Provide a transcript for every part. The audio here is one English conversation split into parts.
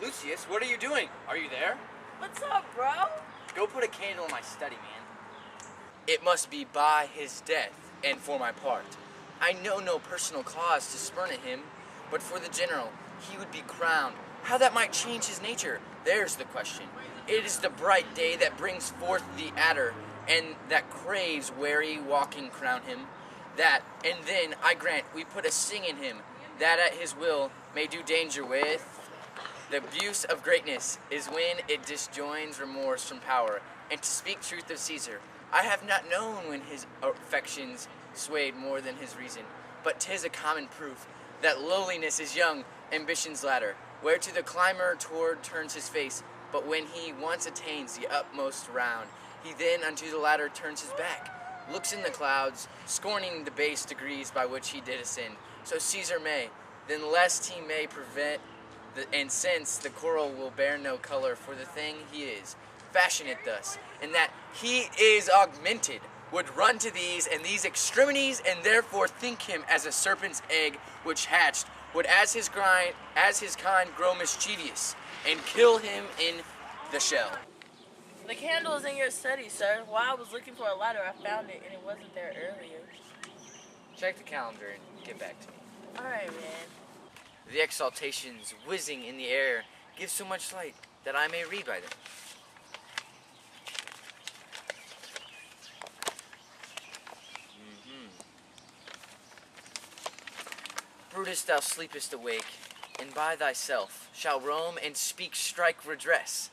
Lucius, what are you doing? Are you there? What's up, bro? Go put a candle in my study, man. It must be by his death, and for my part. I know no personal cause to spurn at him, but for the general, he would be crowned. How that might change his nature, there's the question. It is the bright day that brings forth the adder, and that craves weary walking crown him. That, and then, I grant, we put a sing in him, that at his will may do danger with. The abuse of greatness is when it disjoins remorse from power, and to speak truth of Caesar, I have not known when his affections swayed more than his reason, but 'tis a common proof that lowliness is young ambition's ladder, whereto the climber toward turns his face, but when he once attains the utmost round, he then unto the ladder turns his back, looks in the clouds, scorning the base degrees by which he did ascend. So Caesar may, then lest he may prevent, and since the coral will bear no color for the thing he is, fashion it thus, and that he is augmented, would run to these and these extremities, and therefore think him as a serpent's egg which hatched, would as his kind grow mischievous, and kill him in the shell. The candle is in your study, sir. While I was looking for a ladder, I found it, and it wasn't there earlier. Check the calendar and get back to me. Alright, man. The exaltations whizzing in the air give so much light that I may read by them. Brutus, thou sleepest awake, and by thyself shall roam and speak strike redress.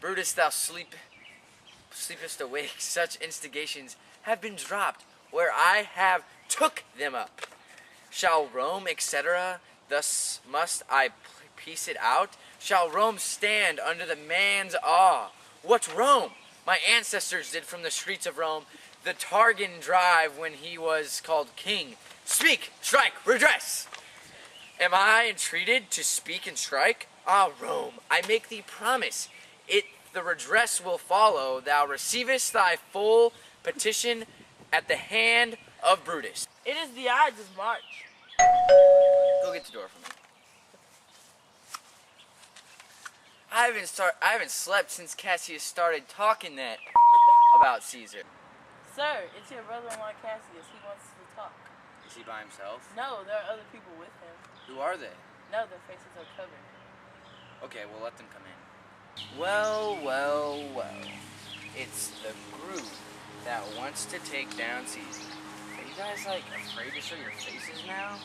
Brutus, thou sleepest awake, such instigations have been dropped where I have took them up. Shall Rome, etc., thus must I piece it out? Shall Rome stand under the man's awe? What Rome? My ancestors did from the streets of Rome the Targan drive when he was called king. Speak, strike, redress! Am I entreated to speak and strike? Ah, Rome, I make thee promise, the redress will follow. Thou receivest thy full petition at the hand of Brutus. It is the Ides of March. Go get the door for me. I haven't slept since Cassius started talking that about Caesar. Sir, it's your brother-in-law Cassius. He wants to talk. Is he by himself? No, there are other people with him. Who are they? No, their faces are covered. Okay, well, let them come in. Well, well, well. It's the group that wants to take down Caesar. Are you guys, like, afraid to show your faces now?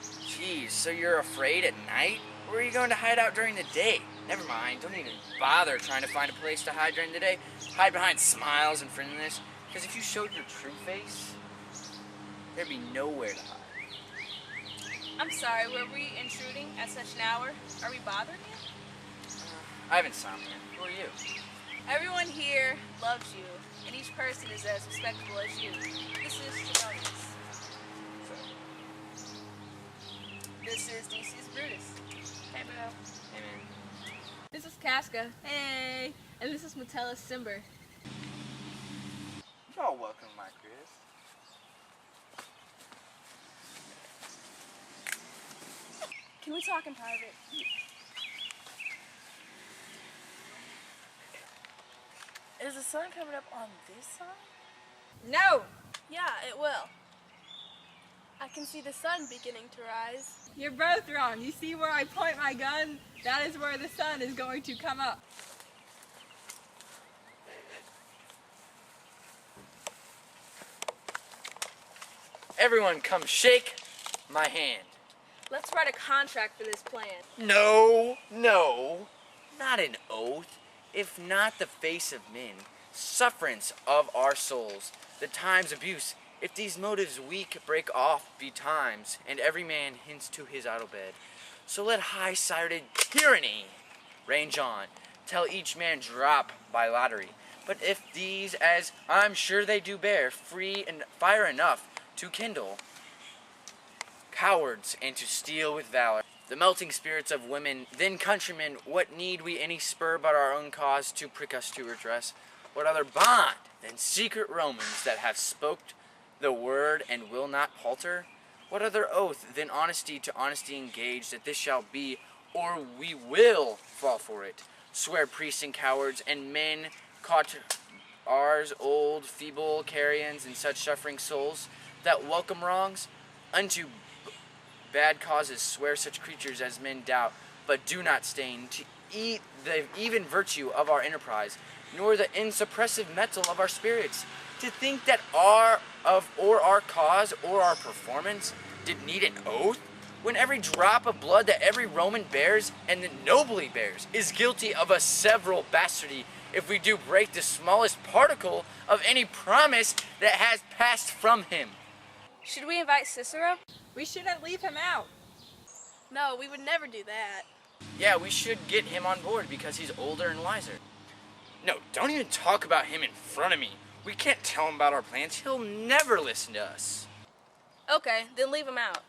Jeez, so you're afraid at night? Where are you going to hide out during the day? Never mind, don't even bother trying to find a place to hide during the day. Hide behind smiles and friendliness, because if you showed your true face, there'd be nowhere to hide. I'm sorry, were we intruding at such an hour? Are we bothering you? I have insomnia. Who are you? Everyone here loves you, and each person is as respectable as you. This is Trebonius. This is Decius Brutus. Hey, bro. Hey, man. This is Casca. Hey. And this is Metellus JBake. Y'all welcome to my crib. Can we talk in private? Is the sun coming up on this side? No! Yeah, it will. I can see the sun beginning to rise. You're both wrong. You see where I point my gun? That is where the sun is going to come up. Everyone come shake my hand. Let's write a contract for this plan. No, no, not an oath, if not the face of men, sufferance of our souls, the time's abuse, if these motives weak break off betimes, and every man hints to his idle bed. So let high-sided tyranny range on, till each man drop by lottery. But if these, as I'm sure they do bear, free and fire enough to kindle cowards and to steal with valor the melting spirits of women, then countrymen, what need we any spur but our own cause to prick us to redress? What other bond than secret Romans that have spoked the word and will not palter? What other oath than honesty to honesty engaged, that this shall be or we will fall for it. Swear priests and cowards and men caught ours, old, feeble carrions and such suffering souls that welcome wrongs unto bad causes. Swear such creatures as men doubt, but do not stain to eat the even virtue of our enterprise, nor the insuppressive metal of our spirits. To think that our cause or our performance did need an oath, when every drop of blood that every Roman bears, and that nobly bears, is guilty of a several bastardy, if we do break the smallest particle of any promise that has passed from him. Should we invite Cicero? We shouldn't leave him out. No, we would never do that. Yeah, we should get him on board because he's older and wiser. No, don't even talk about him in front of me. We can't tell him about our plans. He'll never listen to us. Okay, then leave him out.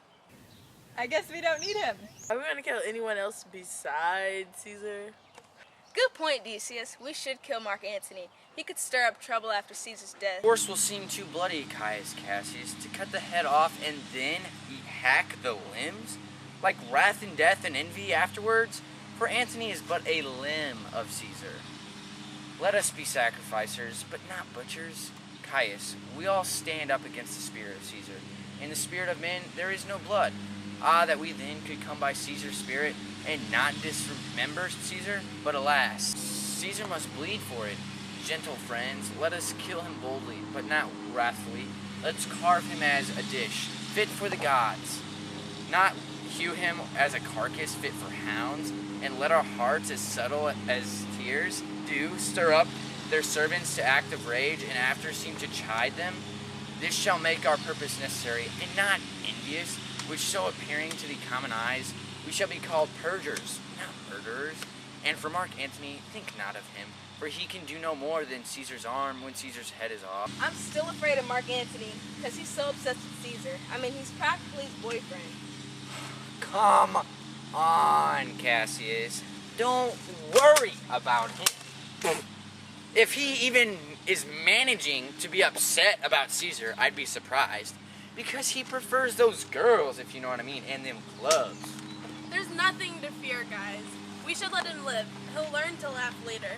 I guess we don't need him. Are we gonna kill anyone else besides Caesar? Good point, Decius. We should kill Mark Antony. He could stir up trouble after Caesar's death. The course will seem too bloody, Caius Cassius, to cut the head off and then hack the limbs? Like wrath and death and envy afterwards? For Antony is but a limb of Caesar. Let us be sacrificers, but not butchers. Caius, we all stand up against the spirit of Caesar. In the spirit of men, there is no blood. Ah, that we then could come by Caesar's spirit and not dismember Caesar. But alas, Caesar must bleed for it. Gentle friends, let us kill him boldly, but not wrathfully. Let's carve him as a dish, fit for the gods. Not hew him as a carcass fit for hounds, and let our hearts, as subtle as tears, do stir up their servants to act of rage, and after seem to chide them. This shall make our purpose necessary, and not envious, which so appearing to the common eyes, we shall be called purgers, not murderers. And for Mark Antony, think not of him, for he can do no more than Caesar's arm when Caesar's head is off. I'm still afraid of Mark Antony, because he's so obsessed with Caesar. I mean, he's practically his boyfriend. Come on, Cassius. Don't worry about him. If he even is managing to be upset about Caesar, I'd be surprised. Because he prefers those girls, if you know what I mean, and them clubs. There's nothing to fear, guys. We should let him live. He'll learn to laugh later.